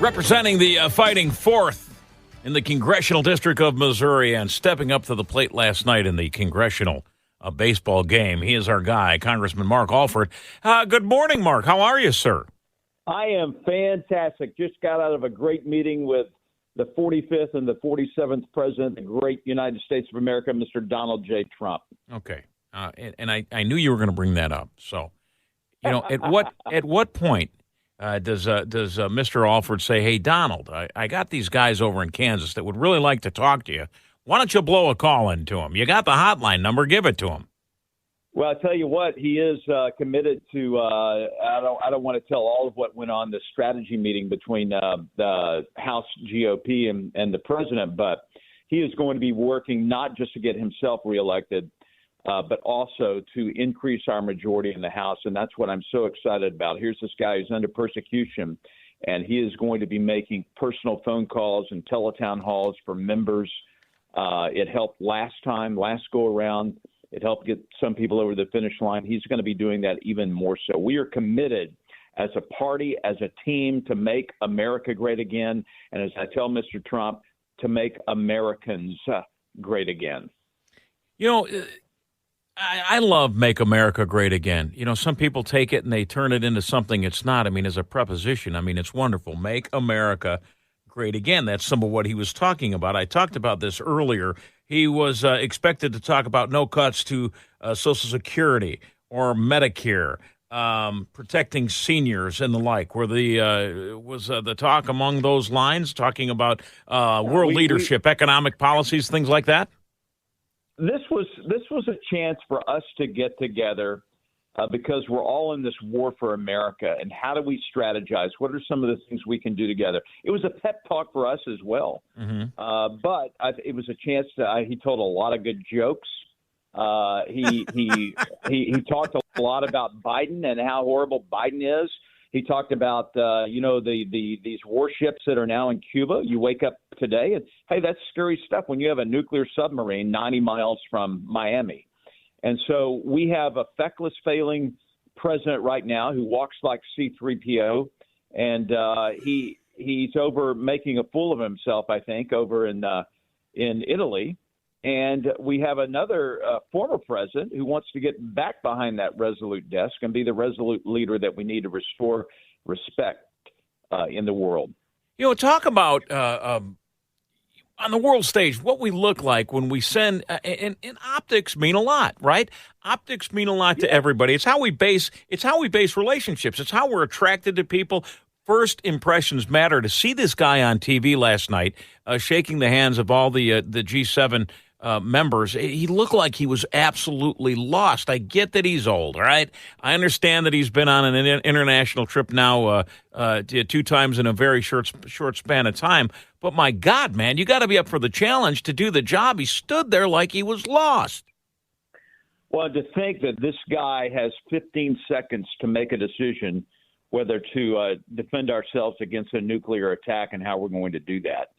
Representing the Fighting Fourth in the Congressional District of Missouri and stepping up to the plate last night in the congressional baseball game. He is our guy, Congressman Mark Alford. Good morning, Mark. How are you, sir? I am fantastic. Just got out of a great meeting with the 45th and the 47th President of the great United States of America, Mr. Donald J. Trump. Okay. And I knew you were going to bring that up. So, at what point does Mr. Alford say, hey, Donald, I got these guys over in Kansas that would really like to talk to you. Why don't you blow a call into them? You got the hotline number. Give it to them. Well, I tell you what, he is committed to. I don't want to tell all of what went on the strategy meeting between the House GOP and the president, but he is going to be working not just to get himself reelected, but also to increase our majority in the House, and that's what I'm so excited about. Here's this guy who's under persecution, and he is going to be making personal phone calls and teletown halls for members. It helped last go around. It helped get some people over the finish line. He's going to be doing that even more so. We are committed as a party, as a team, to make America great again. And as I tell Mr. Trump, to make Americans great again. You know, I love Make America Great Again. You know, some people take it and they turn it into something it's not. I mean, as a preposition, I mean, it's wonderful. Make America Great Again. That's some of what he was talking about. I talked about this earlier. He was expected to talk about no cuts to Social Security or Medicare, protecting seniors and the like. Was the talk among those lines, talking about world leadership, economic policies, things like that? This was a chance for us to get together because we're all in this war for America. And how do we strategize? What are some of the things we can do together? It was a pep talk for us as well. Mm-hmm. But it was a chance to. He told a lot of good jokes. He talked a lot about Biden and how horrible Biden is. He talked about these warships that are now in Cuba. You wake up today and hey, that's scary stuff when you have a nuclear submarine 90 miles from Miami. And so we have a feckless, failing president right now who walks like C-3PO, and he's over making a fool of himself, I think, over in Italy. And we have another former president who wants to get back behind that resolute desk and be the resolute leader that we need to restore respect in the world. You know, talk about on the world stage, what we look like when we send, and optics mean a lot, right? Optics mean a lot to everybody. It's how we base relationships. It's how we're attracted to people. First impressions matter. To see this guy on TV last night, shaking the hands of all the G7 members, he looked like he was absolutely lost. I get that he's old, all right? I understand that he's been on an international trip now 2 times in a very short span of time. But my God, man, you got to be up for the challenge to do the job. He stood there like he was lost. Well, to think that this guy has 15 seconds to make a decision whether to defend ourselves against a nuclear attack and how we're going to do that.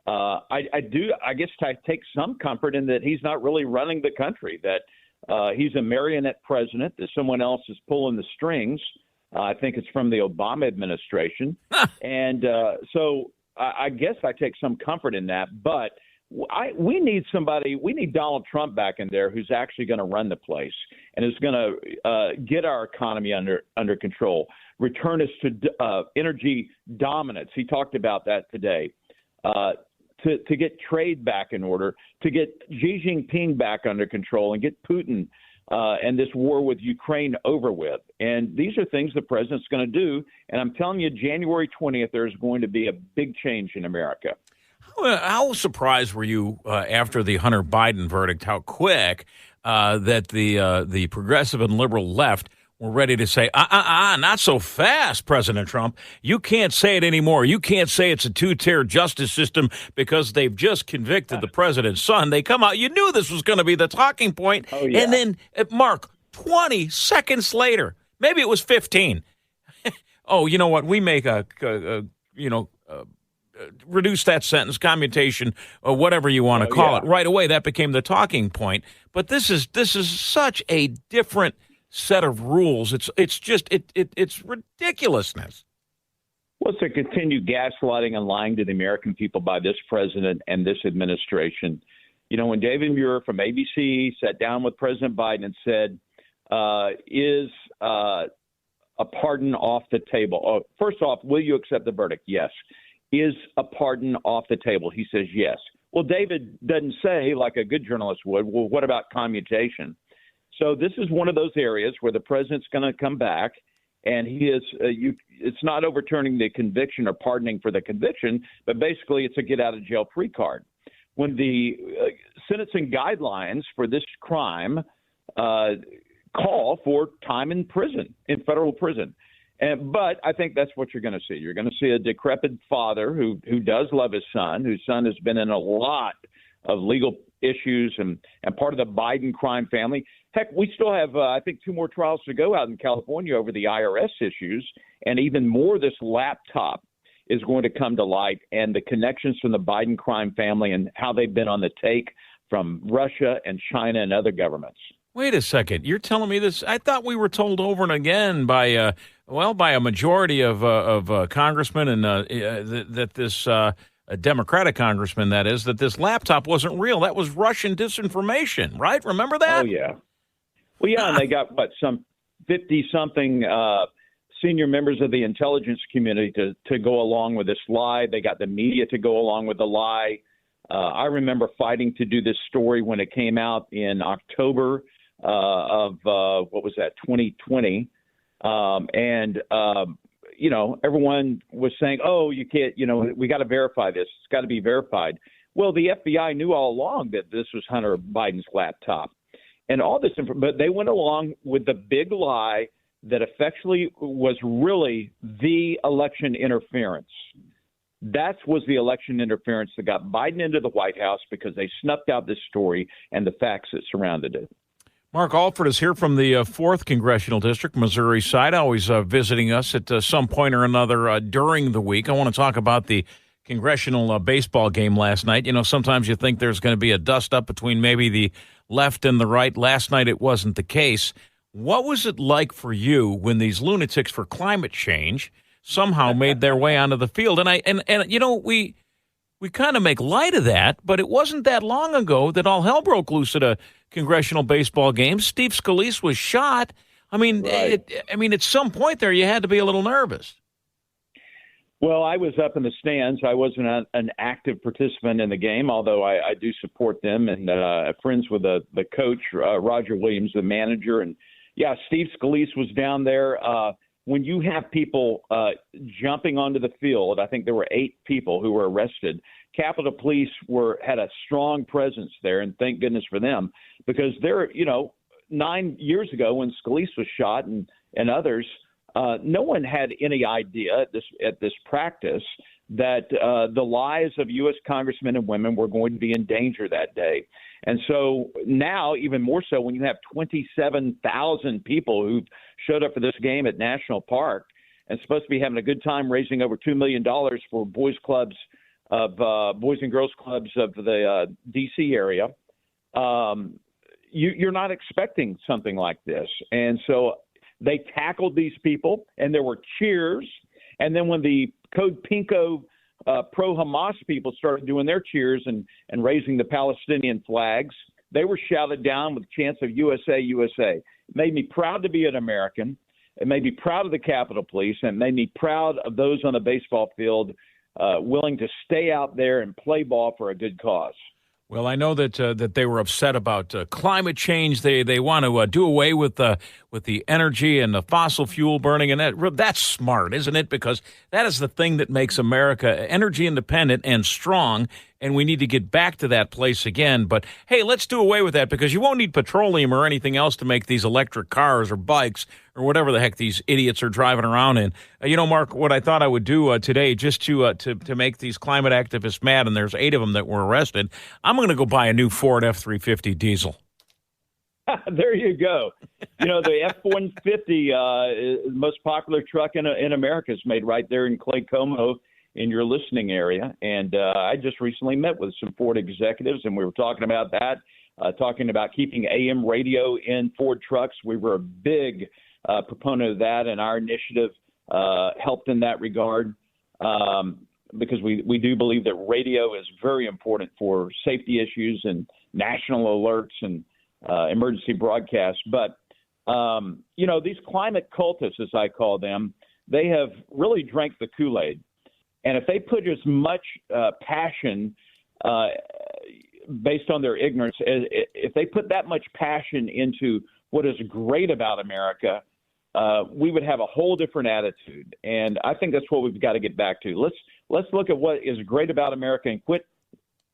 I guess I take some comfort in that he's not really running the country, that he's a marionette president, that someone else is pulling the strings. I think it's from the Obama administration. And so I guess I take some comfort in that. But we need Donald Trump back in there who's actually going to run the place and is going to get our economy under control, return us to energy dominance. He talked about that today. To get trade back in order, to get Xi Jinping back under control and get Putin and this war with Ukraine over with. And these are things the president's going to do. And I'm telling you, January 20th, there's going to be a big change in America. How surprised were you after the Hunter Biden verdict, how quick that the progressive and liberal left were ready to say, not so fast, President Trump. You can't say it anymore. You can't say it's a 2-tier justice system because they've just convicted the president's son. They come out. You knew this was going to be the talking point. Oh, yeah. And then, Mark, 20 seconds later, maybe it was 15. Oh, you know what? We make reduce that sentence, commutation, or whatever you want to call it. Right away, that became the talking point. But this is such a different set of rules. It's ridiculousness. Well, it's a continued gaslighting and lying to the American people by this president and this administration. You know, when David Muir from ABC sat down with President Biden and said, is a pardon off the table? First off, will you accept the verdict? Yes. Is a pardon off the table? He says yes. Well, David doesn't say, like a good journalist would, well, what about commutation? So this is one of those areas where the president's going to come back, and he is it's not overturning the conviction or pardoning for the conviction, but basically it's a get-out-of-jail-free card. When the sentencing guidelines for this crime call for time in prison, in federal prison. But I think that's what you're going to see. You're going to see a decrepit father who does love his son, whose son has been in a lot of legal issues and part of the Biden crime family. Heck, we still have, I think, 2 more trials to go out in California over the IRS issues, and even more this laptop is going to come to light, and the connections from the Biden crime family and how they've been on the take from Russia and China and other governments. Wait a second. You're telling me this? I thought we were told over and again by a majority of congressmen and that this a Democratic congressman, that is, that this laptop wasn't real. That was Russian disinformation, right? Remember that? Oh, yeah. Well, yeah, and they got, some 50-something senior members of the intelligence community to go along with this lie. They got the media to go along with the lie. I remember fighting to do this story when it came out in October of 2020. Everyone was saying, oh, you can't, we got to verify this. It's got to be verified. Well, the FBI knew all along that this was Hunter Biden's laptop and all this, but they went along with the big lie that effectively was really the election interference. That was the election interference that got Biden into the White House because they snuffed out this story and the facts that surrounded it. Mark Alford is here from the 4th Congressional District, Missouri side, always visiting us at some point or another during the week. I want to talk about the congressional baseball game last night. You know, sometimes you think there's going to be a dust-up between maybe the left and the right. Last night it wasn't the case. What was it like for you when these lunatics for climate change somehow made their way onto the field? We kind of make light of that, but it wasn't that long ago that all hell broke loose at a congressional baseball game. Steve Scalise was shot. I mean, right. At some point there, you had to be a little nervous. Well, I was up in the stands. I wasn't an active participant in the game, although I do support them and friends with the coach, Roger Williams, the manager. And, yeah, Steve Scalise was down there. When you have people jumping onto the field, I think there were 8 people who were arrested. Capitol Police had a strong presence there, and thank goodness for them, because 9 years ago when Scalise was shot and others, no one had any idea at this practice that the lives of U.S. congressmen and women were going to be in danger that day. And so now, even more so, when you have 27,000 people who showed up for this game at National Park and supposed to be having a good time raising over $2 million for boys and girls clubs of the D.C. area, you're not expecting something like this. And so they tackled these people, and there were cheers. And then when the Code Pinko pro-Hamas people started doing their cheers and raising the Palestinian flags, they were shouted down with chants of USA, USA. It made me proud to be an American. It made me proud of the Capitol Police, and it made me proud of those on the baseball field willing to stay out there and play ball for a good cause. Well, I know that they were upset about climate change. They want to do away with the energy and the fossil fuel burning, and that's smart, isn't it? Because that is the thing that makes America energy independent and strong, and we need to get back to that place again. But hey, let's do away with that, because you won't need petroleum or anything else to make these electric cars or bikes or whatever the heck these idiots are driving around in. Mark, what I thought I would do today, just to make these climate activists mad, and there's 8 of them that were arrested, I'm going to go buy a new Ford F-350 diesel. There you go. The F-150 is the most popular truck in America, is made right there in Clay Como in your listening area. And I just recently met with some Ford executives, and we were talking about that, talking about keeping AM radio in Ford trucks. We were a big proponent of that, and our initiative helped in that regard. because we do believe that radio is very important for safety issues and national alerts and emergency broadcasts. But, these climate cultists, as I call them, they have really drank the Kool-Aid. And if they put as much passion based on their ignorance, if they put that much passion into what is great about America, we would have a whole different attitude. And I think that's what we've got to get back to. Let's look at what is great about America and quit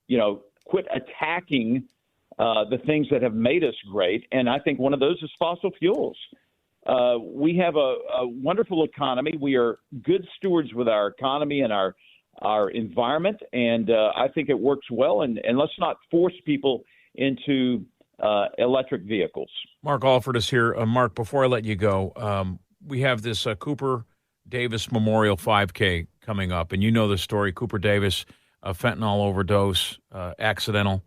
attacking the things that have made us great. And I think one of those is fossil fuels. We have a wonderful economy. We are good stewards with our economy and our environment, and I think it works well. And let's not force people into electric vehicles. Mark Alford is here. Mark, before I let you go, we have this Cooper Davis Memorial 5K coming up, and you know the story. Cooper Davis, fentanyl overdose, accidental.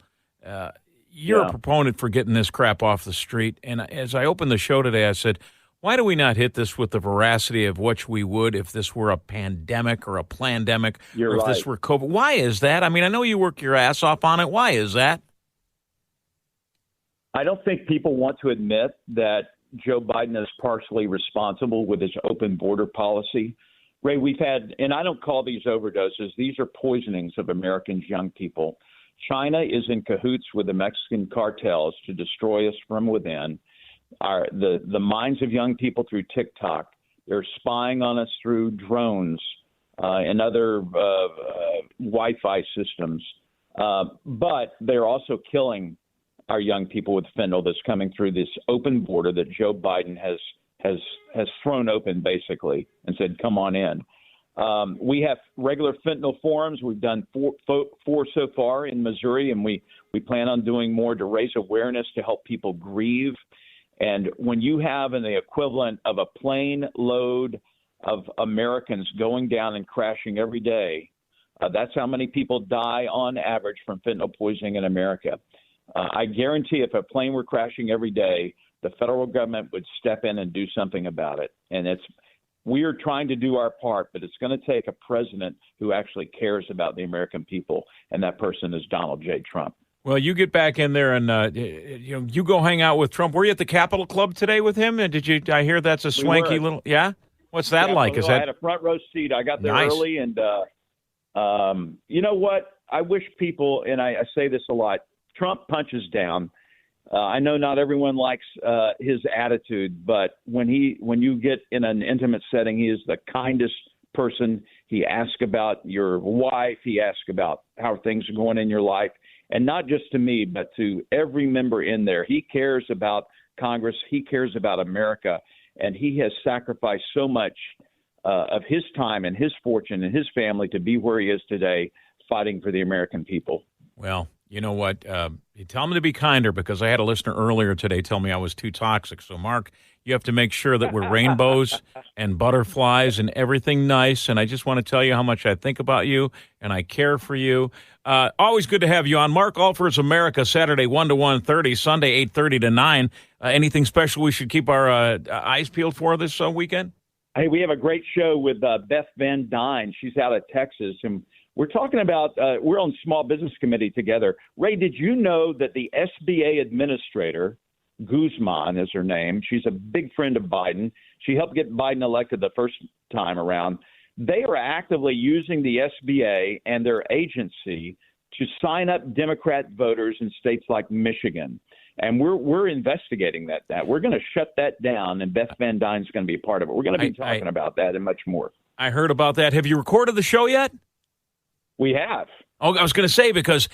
You're a proponent for getting this crap off the street. And as I opened the show today, I said, why do we not hit this with the veracity of which we would if this were a pandemic or a plandemic, or if this were COVID? Why is that? I mean, I know you work your ass off on it. Why is that? I don't think people want to admit that Joe Biden is partially responsible with his open border policy. Ray, we've had, and I don't call these overdoses, these are poisonings of Americans' young people. China is in cahoots with the Mexican cartels to destroy us from within. The minds of young people through TikTok. They're spying on us through drones and other Wi-Fi systems. But they're also killing our young people with fentanyl that's coming through this open border that Joe Biden has thrown open, basically, and said, come on in. We have regular fentanyl forums. We've done four so far in Missouri, and we plan on doing more to raise awareness to help people grieve. And when you have the equivalent of a plane load of Americans going down and crashing every day, that's how many people die on average from fentanyl poisoning in America. I guarantee if a plane were crashing every day, the federal government would step in and do something about it. And we are trying to do our part, but it's going to take a president who actually cares about the American people, and that person is Donald J. Trump. Well, you get back in there and you go hang out with Trump. Were you at the Capitol Club today with him? And I hear that's a swanky little. Yeah, what's that like? I had a front row seat. I got there early, and you know what? I wish people, and I say this a lot. Trump punches down. I know not everyone likes his attitude, but when you get in an intimate setting, he is the kindest person. He asks about your wife. He asks about how things are going in your life. And not just to me, but to every member in there. He cares about Congress. He cares about America. And he has sacrificed so much of his time and his fortune and his family to be where he is today, fighting for the American people. Well, you know what? You tell him to be kinder, because I had a listener earlier today tell me I was too toxic. So, Mark, you have to make sure that we're rainbows and butterflies and everything nice. And I just want to tell you how much I think about you and I care for you. Always good to have you on. Mark Alford's America, Saturday 1 to 1:30, Sunday 8:30 to 9. Anything special we should keep our eyes peeled for this weekend? Hey, we have a great show with Beth Van Dyne. She's out of Texas, and we're talking about we're on Small Business Committee together. Ray, did you know that the SBA administrator, Guzman is her name, she's a big friend of Biden. She helped get Biden elected the first time around. They are actively using the SBA and their agency to sign up Democrat voters in states like Michigan. And we're investigating that. We're going to shut that down, and Beth Van Dyne's going to be a part of it. We're going to be talking about that and much more. I heard about that. Have you recorded the show yet? We have. Oh, I was going to say, because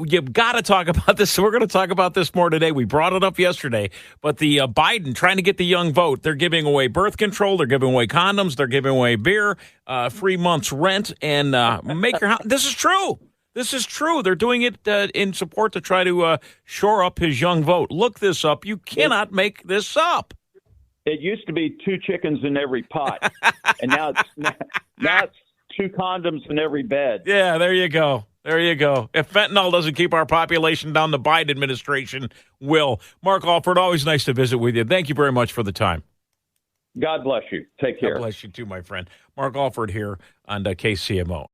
you've got to talk about this. So we're going to talk about this more today. We brought it up yesterday. But the Biden trying to get the young vote, they're giving away birth control. They're giving away condoms. They're giving away beer, 3 months rent, and make your house. This is true. This is true. They're doing it in support to try to shore up his young vote. Look this up. You cannot make this up. It used to be 2 chickens in every pot, and now it's 2 condoms in every bed. Yeah, there you go. There you go. If fentanyl doesn't keep our population down, the Biden administration will. Mark Alford, always nice to visit with you. Thank you very much for the time. God bless you. Take care. God bless you too, my friend. Mark Alford here on KCMO.